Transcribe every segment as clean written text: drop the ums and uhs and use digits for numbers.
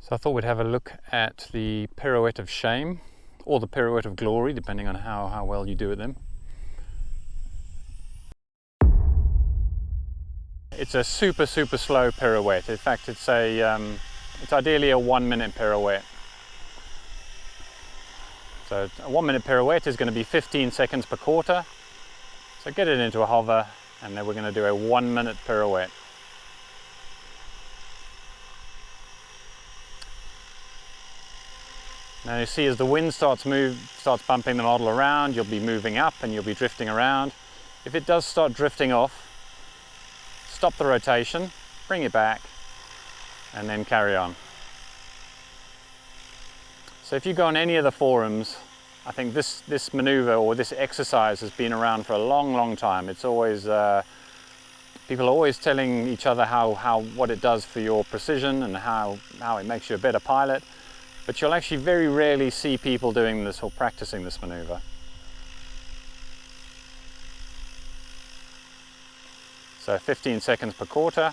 So I thought we'd have a look at the Pirouette of Shame, or the Pirouette of Glory, depending on how well you do at them. It's a super slow pirouette. In fact, it's ideally a 1 minute pirouette. So a 1 minute pirouette is going to be 15 seconds per quarter. So get it into a hover, and then we're going to do a 1 minute pirouette. Now you see as the wind starts bumping the model around, you'll be moving up and you'll be drifting around. If it does start drifting off, stop the rotation, bring it back, and then carry on. So if you go on any of the forums, I think this maneuver or this exercise has been around for a long time. It's always people are always telling each other what it does for your precision and how it makes you a better pilot. But you'll actually very rarely see people doing this or practicing this maneuver. So 15 seconds per quarter,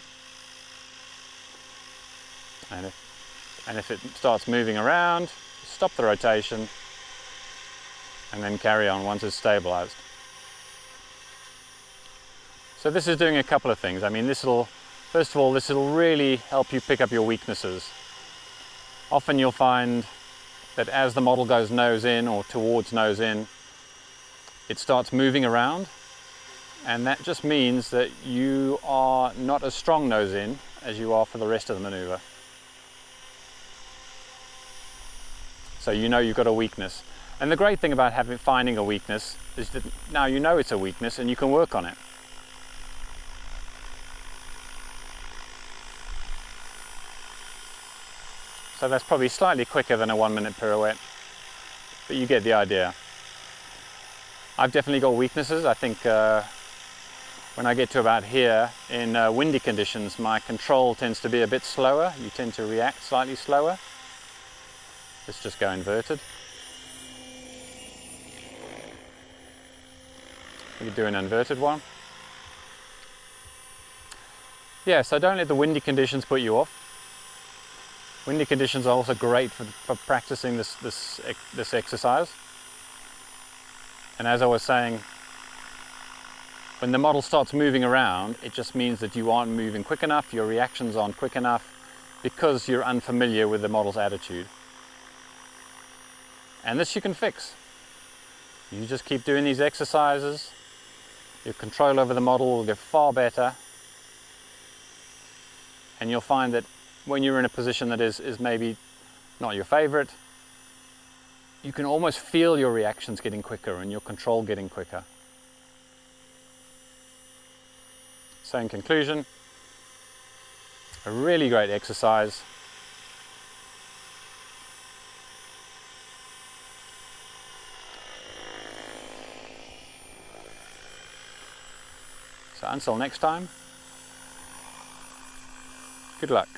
and if it starts moving around, stop the rotation and then carry on once it's stabilized. So this is doing a couple of things. I mean, first of all, this will really help you pick up your weaknesses. Often you'll find that as the model goes nose in or towards nose in, it starts moving around, and that just means that you are not as strong nose in as you are for the rest of the maneuver. So you know you've got a weakness. And the great thing about finding a weakness is that now you know it's a weakness and you can work on it. So that's probably slightly quicker than a 1 minute pirouette, but you get the idea. I've definitely got weaknesses. I think when I get to about here in windy conditions, my control tends to be a bit slower. You tend to react slightly slower. Let's just go inverted. We could do an inverted one. Yeah, so don't let the windy conditions put you off. Windy conditions are also great for practicing this exercise. And as I was saying, when the model starts moving around, it just means that you aren't moving quick enough, your reactions aren't quick enough, because you're unfamiliar with the model's attitude. And this you can fix. You just keep doing these exercises, your control over the model will get far better, and you'll find that when you're in a position that is maybe not your favorite, you can almost feel your reactions getting quicker and your control getting quicker. So in conclusion, a really great exercise. So until next time, good luck.